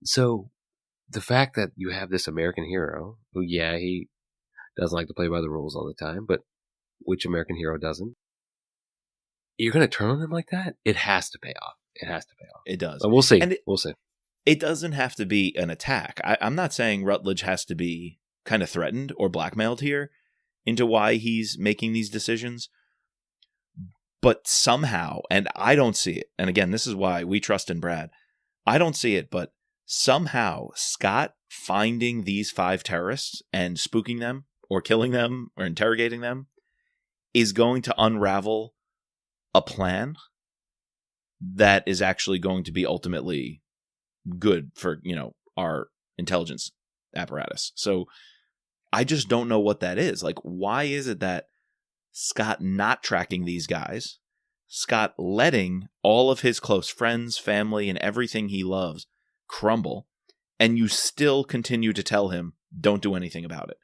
So the fact that you have this American hero who, he doesn't like to play by the rules all the time, but which American hero doesn't? You're going to turn on him like that? It has to pay off. It does. But we'll see. We'll see. It doesn't have to be an attack. I'm not saying Rutledge has to be kind of threatened or blackmailed here into why he's making these decisions. But somehow, and I don't see it, and again, this is why we trust in Brad, I don't see it, but somehow Scott finding these 5 terrorists and spooking them or killing them or interrogating them is going to unravel a plan that is actually going to be ultimately good for, our intelligence apparatus. So I just don't know what that is. Like, why is it that Scott not tracking these guys, Scott letting all of his close friends, family, and everything he loves crumble, and you still continue to tell him, don't do anything about it?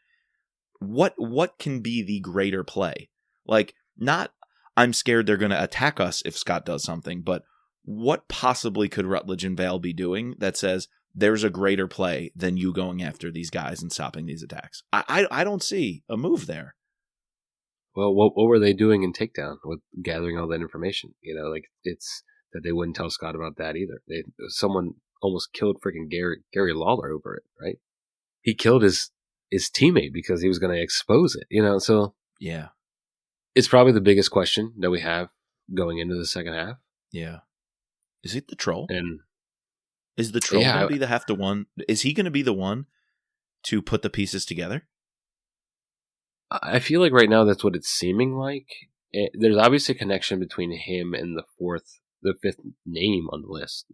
What can be the greater play? Like, not, I'm scared they're going to attack us if Scott does something, but what possibly could Rutledge and Vale be doing that says there's a greater play than you going after these guys and stopping these attacks? I don't see a move there. Well, what were they doing in Takedown with gathering all that information? It's that they wouldn't tell Scott about that either. Someone almost killed freaking Gary Lawler over it, right? He killed his teammate because he was going to expose it, so yeah, it's probably the biggest question that we have going into the second half. Yeah. Is it the troll? And is the troll going to be the one? Is he going to be the one to put the pieces together? I feel like right now that's what it's seeming like. There's obviously a connection between him and the 5th name on the list.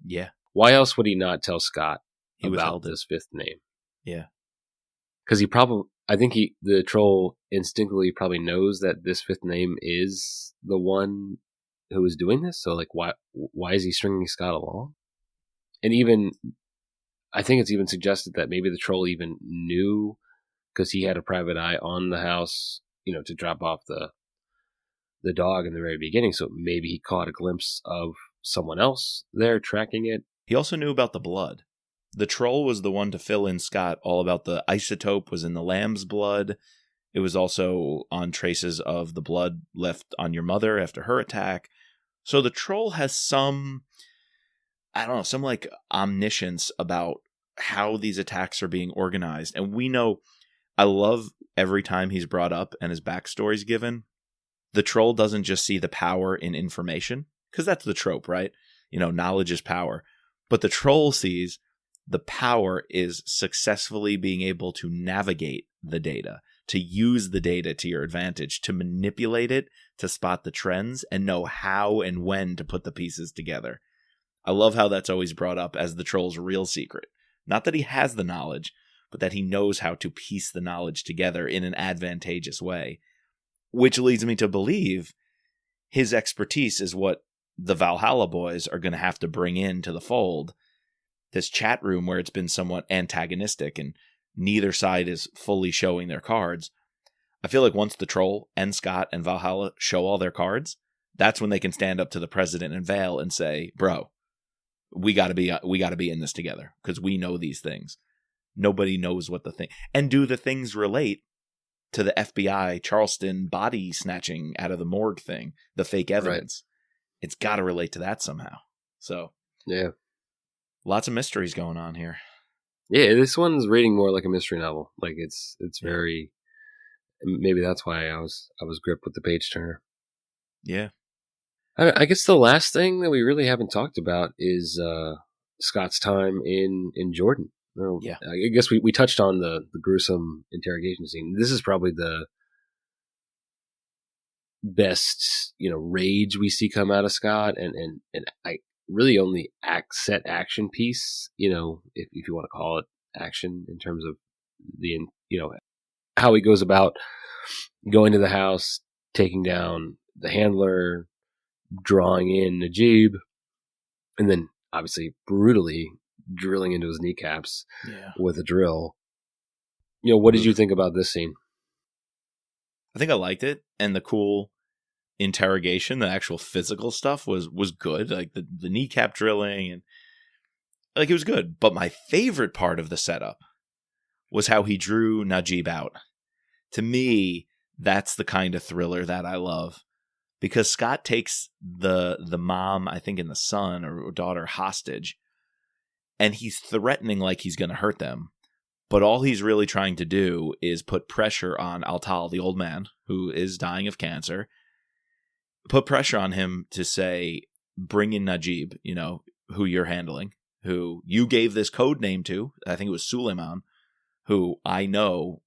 Yeah. Why else would he not tell Scott about this 5th name? Yeah. Because the troll instinctively probably knows that this 5th name is the one who is doing this. So, like, why is he stringing Scott along? And even, I think it's even suggested that maybe the troll even knew because he had a private eye on the house, to drop off the dog in the very beginning. So maybe he caught a glimpse of someone else there tracking it. He also knew about the blood. The troll was the one to fill in Scot all about the isotope was in the lamb's blood. It was also on traces of the blood left on your mother after her attack. So the troll has some like omniscience about how these attacks are being organized. And we know, I love every time he's brought up and his backstory's given. The troll doesn't just see the power in information, because that's the trope, right? Knowledge is power. But the troll sees the power is successfully being able to navigate the data, to use the data to your advantage, to manipulate it, to spot the trends, and know how and when to put the pieces together. I love how that's always brought up as the troll's real secret. Not that he has the knowledge, but that he knows how to piece the knowledge together in an advantageous way, which leads me to believe his expertise is what the Valhalla boys are going to have to bring into the fold. This chat room where it's been somewhat antagonistic and neither side is fully showing their cards. I feel like once the troll and Scot and Valhalla show all their cards, that's when they can stand up to the president and Vale and say, bro, we got to be in this together because we know these things. Nobody knows what the thing, and do the things relate to the FBI Charleston body snatching out of the morgue thing, the fake evidence. Right. It's got to relate to that somehow. So yeah, lots of mysteries going on here. Yeah, this one's reading more like a mystery novel. Like it's very. Maybe that's why I was gripped with the page turner. Yeah. I guess the last thing that we really haven't talked about is Scot's time in Jordan. Yeah. I guess we touched on the gruesome interrogation scene. This is probably the best, rage we see come out of Scot, and I really only set action piece, if you want to call it action in terms of the, how he goes about going to the house, taking down the handler, drawing in Najib, and then obviously brutally drilling into his kneecaps with a drill. What did you think about this scene? I think I liked it, and the cool interrogation, the actual physical stuff was good. Like the kneecap drilling, and like it was good. But my favorite part of the setup was how he drew Najib out. To me, that's the kind of thriller that I love. Because Scot takes the mom, I think, and the son or daughter hostage, and he's threatening like he's going to hurt them. But all he's really trying to do is put pressure on Altal, the old man, who is dying of cancer. Put pressure on him to say, bring in Najib, who you're handling, who you gave this code name to. I think it was Suleiman, who I know,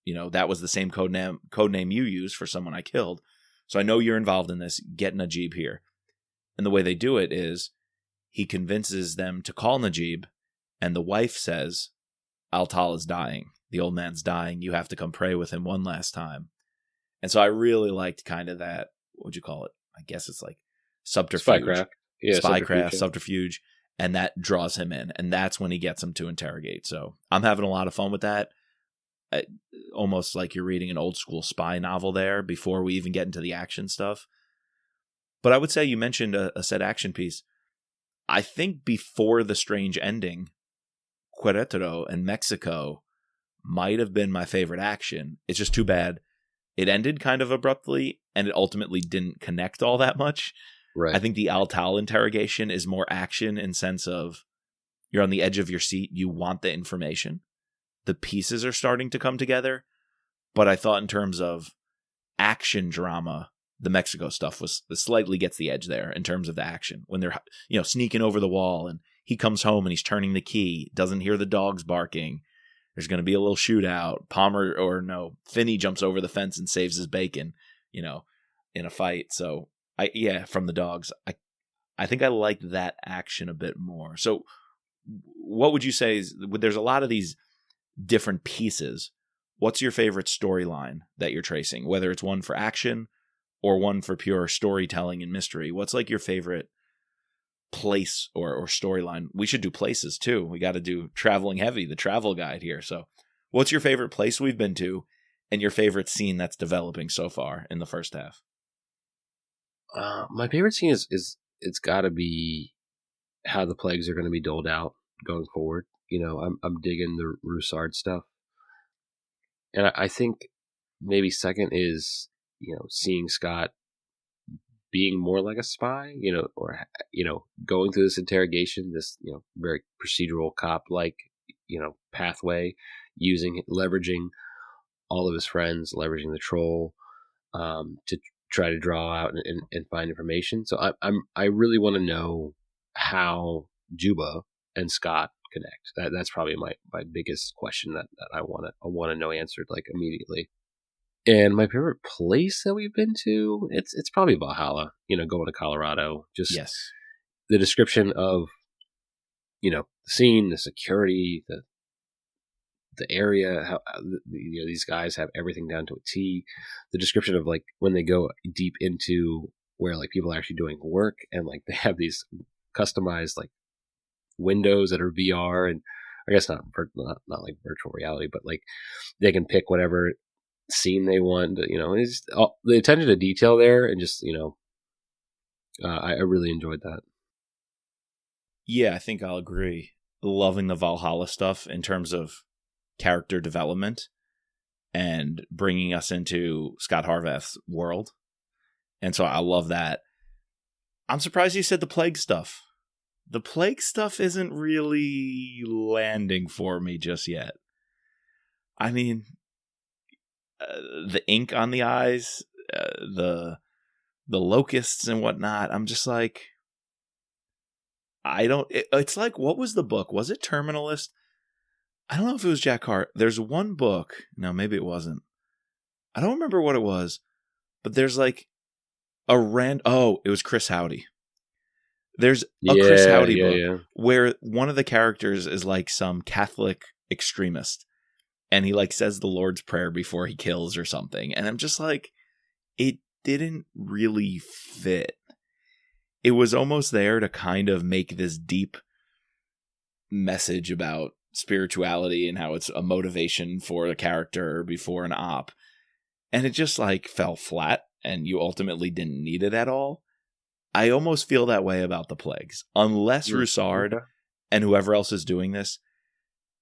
that was the same code name you used for someone I killed. So I know you're involved in this. Get Najib here. And the way they do it is he convinces them to call Najib, and the wife says, Altal is dying. The old man's dying. You have to come pray with him one last time. And so I really liked kind of that, what would you call it? I guess it's like subterfuge. Spycraft. Yeah, Spycraft, subterfuge. And that draws him in. And that's when he gets him to interrogate. So I'm having a lot of fun with that. Almost like you're reading an old school spy novel there before we even get into the action stuff. But I would say you mentioned a set action piece. I think before the strange ending, Querétaro and Mexico might have been my favorite action. It's just too bad it ended kind of abruptly and it ultimately didn't connect all that much. Right. I think the Altal interrogation is more action in sense of you're on the edge of your seat. You want the information. The pieces are starting to come together. But I thought in terms of action drama, the Mexico stuff slightly gets the edge there in terms of the action. When they're, sneaking over the wall and he comes home and he's turning the key, doesn't hear the dogs barking. There's going to be a little shootout. Finney jumps over the fence and saves his bacon, in a fight. So from the dogs, I think I like that action a bit more. So what would you say there's a lot of these different pieces. What's your favorite storyline that you're tracing, whether it's one for action or one for pure storytelling and mystery? What's like your favorite place or storyline? We should do places too. We got to do traveling heavy, the travel guide here. So What's your favorite place we've been to and your favorite scene that's developing so far in the first half? My favorite scene is it's got to be how the plagues are going to be doled out going forward. I'm digging the Roussard stuff, and I think maybe second is seeing Scott being more like a spy, or going through this interrogation, this very procedural cop like pathway, leveraging all of his friends, leveraging the troll to try to draw out and find information. So I really want to know how Juba and Scott connect. That's probably my biggest question that I want to know answered like immediately. And my favorite place that we've been to, it's probably Valhalla. Going to Colorado. Just Yes. the description of the scene, the security, the area, how these guys have everything down to a T. The description of like when they go deep into where like people are actually doing work, and like they have these customized like windows that are VR, and I guess not like virtual reality, but like they can pick whatever scene they want. It's the attention to detail there, and just I really enjoyed that. Yeah, I think I'll agree. Loving the Valhalla stuff in terms of character development and bringing us into Scot Harvath's world. And so I love that. I'm surprised you said the plague stuff. The plague stuff isn't really landing for me just yet. I mean, the ink on the eyes, the locusts and whatnot. I'm just like, it's like, what was the book? Was it Terminalist? I don't know if it was Jack Hart. There's one book. No, maybe it wasn't. I don't remember what it was, but there's like it was Chris Howdy. There's a Chris Howdy book where one of the characters is like some Catholic extremist, and he like says the Lord's Prayer before he kills or something. And I'm just like, it didn't really fit. It was almost there to kind of make this deep message about spirituality and how it's a motivation for a character before an op. And it just like fell flat, and you ultimately didn't need it at all. I almost feel that way about the plagues. Unless Roussard and whoever else is doing this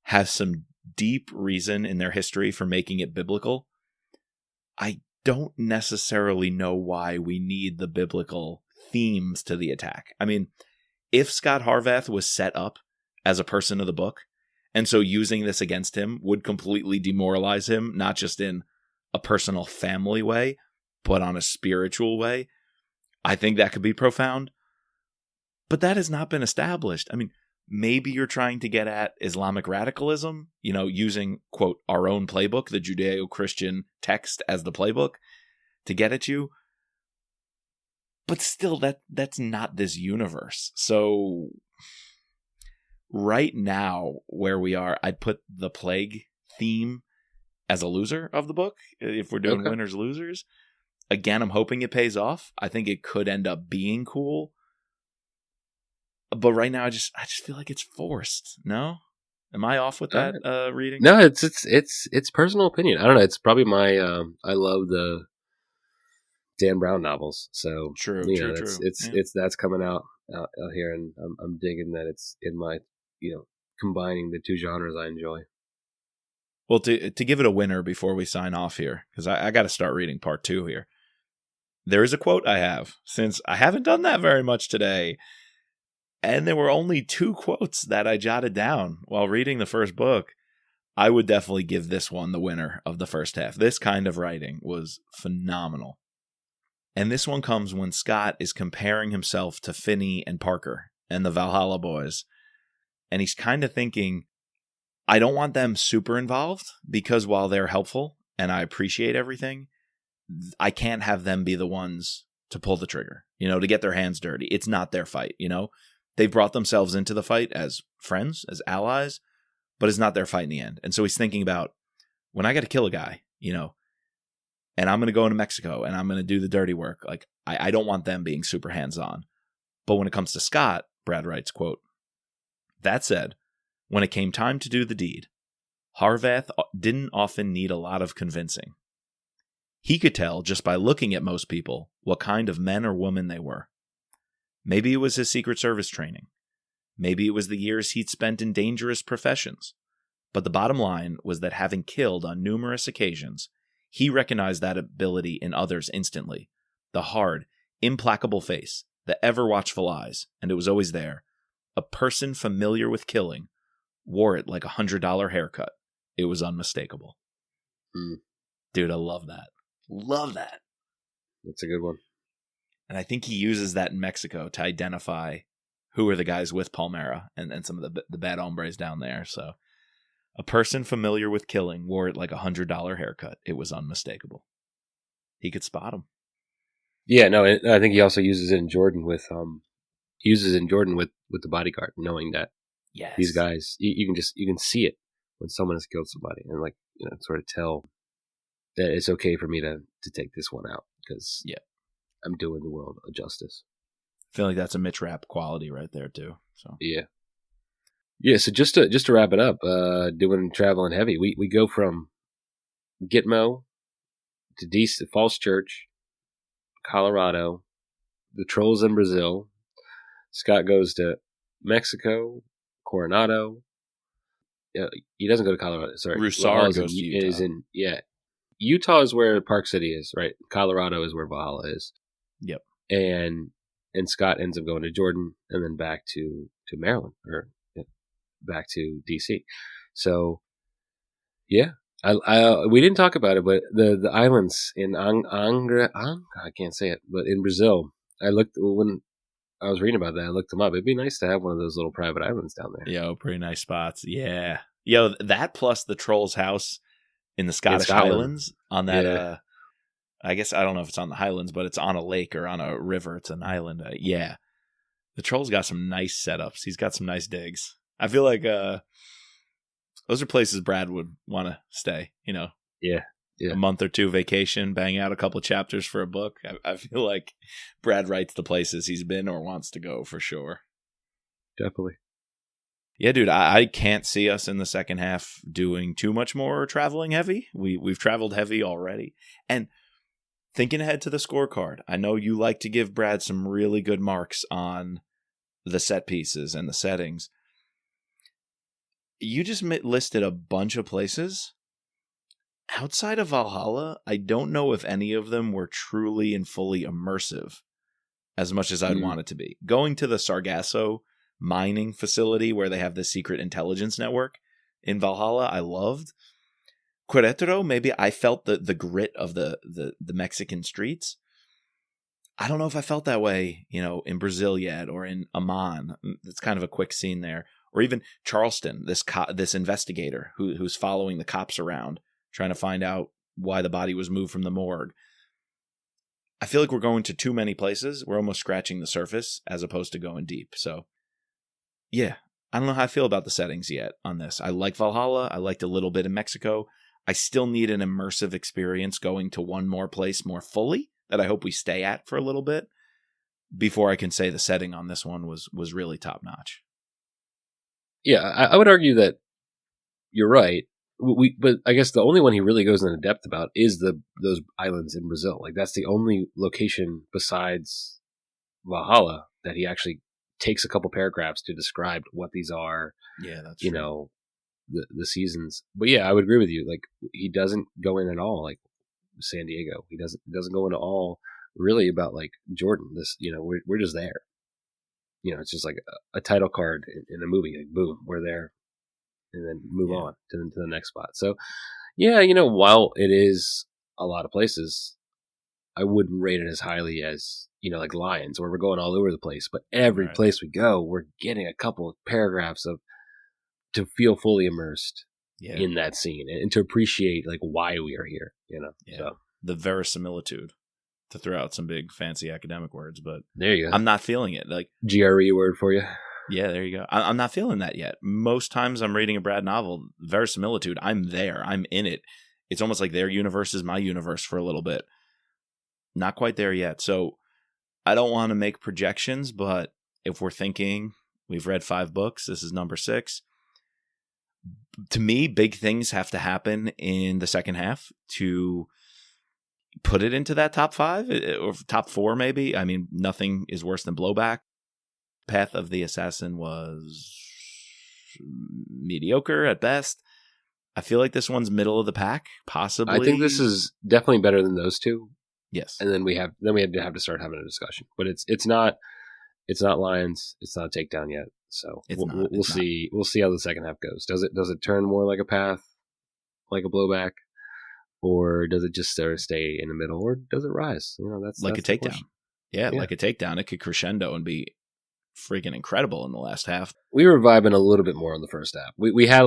has some deep reason in their history for making it biblical, I don't necessarily know why we need the biblical themes to the attack. I mean, if Scot Harvath was set up as a person of the book, and so using this against him would completely demoralize him, not just in a personal family way, but on a spiritual way, I think that could be profound. But that has not been established. I mean, maybe you're trying to get at Islamic radicalism, using, quote, our own playbook, the Judeo-Christian text as the playbook to get at you. But still, that's not this universe. So right now, where we are, I'd put the plague theme as a loser of the book, if we're doing winners, losers. Again, I'm hoping it pays off. I think it could end up being cool. But right now, I just feel like it's forced. No? Am I off with that reading? No, it's personal opinion. I don't know. It's probably my I love the Dan Brown novels. So true. It's that's coming out here, and I'm digging that it's in my combining the two genres I enjoy. Well, to give it a winner before we sign off here, because I got to start reading part 2 here. There is a quote I have, since I haven't done that very much today. And there were only 2 quotes that I jotted down while reading the first book. I would definitely give this one the winner of the first half. This kind of writing was phenomenal. And this one comes when Scott is comparing himself to Finney and Parker and the Valhalla boys. And he's kind of thinking, I don't want them super involved, because while they're helpful and I appreciate everything, I can't have them be the ones to pull the trigger, to get their hands dirty. It's not their fight, They've brought themselves into the fight as friends, as allies, but it's not their fight in the end. And so he's thinking about, when I got to kill a guy, and I'm going to go into Mexico and I'm going to do the dirty work, like, I don't want them being super hands-on. But when it comes to Scott, Brad writes, quote, that said, when it came time to do the deed, Harvath didn't often need a lot of convincing. He could tell just by looking at most people what kind of men or women they were. Maybe it was his Secret Service training. Maybe it was the years he'd spent in dangerous professions. But the bottom line was that having killed on numerous occasions, he recognized that ability in others instantly. The hard, implacable face, the ever-watchful eyes, and it was always there. A person familiar with killing wore it like $100 haircut. It was unmistakable. Dude, I love that. Love that. That's a good one. And I think he uses that in Mexico to identify who are the guys with Palmera and some of the bad hombres down there. So a person familiar with killing wore it like $100 haircut. It was unmistakable. He could spot him. Yeah, no, I think he also uses it in Jordan with the bodyguard, knowing that these guys, you can see it when someone has killed somebody, and like, you know, sort of tell that it's okay for me to take this one out because I'm doing the world a justice. I feel like that's a Mitch Rapp quality right there too. So yeah. So just to wrap it up, doing traveling heavy, we go from Gitmo to DC, Falls Church, Colorado, the Trolls in Brazil. Scott goes to Mexico, Coronado. He doesn't go to Colorado. Sorry, Roussard goes to Utah. Utah is where Park City is, right? Colorado is where Valhalla is. Yep. And Scott ends up going to Jordan and then back to Maryland or back to DC. So yeah, we didn't talk about it, but the islands in I can't say it, but in Brazil, I looked when I was reading about that. I looked them up. It'd be nice to have one of those little private islands down there. Yo, pretty nice spots. Yeah. Yo, that plus the Troll's house in the Scottish Highlands on that, I guess, I don't know if it's on the Highlands, but it's on a lake or on a river. It's an island. The Troll's got some nice setups. He's got some nice digs. I feel like those are places Brad would want to stay, you know? Yeah. A month or two vacation, bang out a couple of chapters for a book. I feel like Brad writes the places he's been or wants to go for sure. Definitely. Yeah, dude, I can't see us in the second half doing too much more traveling heavy. We've traveled heavy already. And thinking ahead to the scorecard, I know you like to give Brad some really good marks on the set pieces and the settings. You just listed a bunch of places. Outside of Valhalla, I don't know if any of them were truly and fully immersive as much as I'd want it to be. Going to the Sargasso mining facility where they have the secret intelligence network in Valhalla, I loved. Querétaro, maybe I felt the grit of the Mexican streets. I don't know if I felt that way, you know, in Brazil yet or in Amman. It's kind of a quick scene there. Or even Charleston, this investigator who's following the cops around, trying to find out why the body was moved from the morgue. I feel like we're going to too many places. We're almost scratching the surface as opposed to going deep. So, yeah, I don't know how I feel about the settings yet on this. I like Valhalla. I liked a little bit in Mexico. I still need an immersive experience going to one more place more fully that I hope we stay at for a little bit before I can say the setting on this one was really top notch. Yeah, I would argue that you're right. But I guess the only one he really goes into depth about is those islands in Brazil. Like that's the only location besides Valhalla that he actually takes a couple paragraphs to describe what these are. Yeah, that's you know, the seasons. But yeah, I would agree with you. Like he doesn't go in at all like San Diego. He doesn't go into all really about like Jordan. This, you know, we're just there. You know, it's just like a title card in a movie. Like boom, we're there. And then move on to the next spot. So, yeah, you know, while it is a lot of places, I wouldn't rate it as highly as, you know, like Lions, where we're going all over the place. But every place we go, we're getting a couple of paragraphs to feel fully immersed in that scene and to appreciate like why we are here. You know, so the verisimilitude. To throw out some big fancy academic words, but there you go. I'm not feeling it. Like GRE word for you. Yeah, there you go. I'm not feeling that yet. Most times I'm reading a Brad novel, verisimilitude, I'm there. I'm in it. It's almost like their universe is my universe for a little bit. Not quite there yet. So I don't want to make projections, but if we're thinking we've read 5 books, this is number 6. To me, big things have to happen in the second half to put it into that top 5 or top 4, maybe. I mean, nothing is worse than Blowback. Path of the Assassin was mediocre at best. I feel like this one's middle of the pack, possibly. I think this is definitely better than those two. Yes. And then we have to start having a discussion. But it's not Lions. It's not a takedown yet. So we'll see. We'll see how the second half goes. Does it turn more like a path, like a Blowback, or does it just sort of stay in the middle, or does it rise? That's like that's a takedown. Yeah, like a takedown. It could crescendo and be freaking incredible in the last half. We were vibing a little bit more in the first half. We had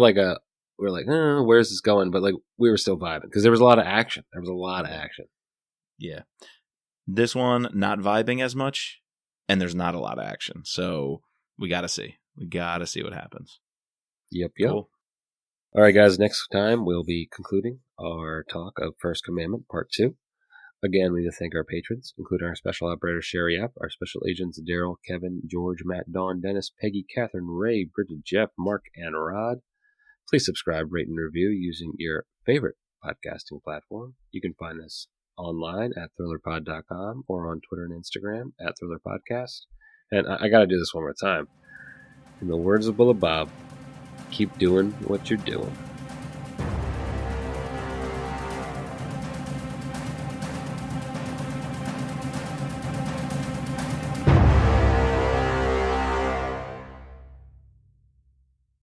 we're like, where's this going? But we were still vibing because there was a lot of action. Yeah. This one, not vibing as much, and there's not a lot of action. So we got to see. We got to see what happens. Yep. Cool. All right, guys. Next time we'll be concluding our talk of First Commandment, Part 2. Again, we need to thank our patrons, including our special operator, Sherry App, our special agents, Daryl, Kevin, George, Matt, Dawn, Dennis, Peggy, Catherine, Ray, Bridget, Jeff, Mark, and Rod. Please subscribe, rate, and review using your favorite podcasting platform. You can find us online at thrillerpod.com or on Twitter and Instagram at thrillerpodcast. And I got to do this one more time. In the words of Bullet Bob, keep doing what you're doing.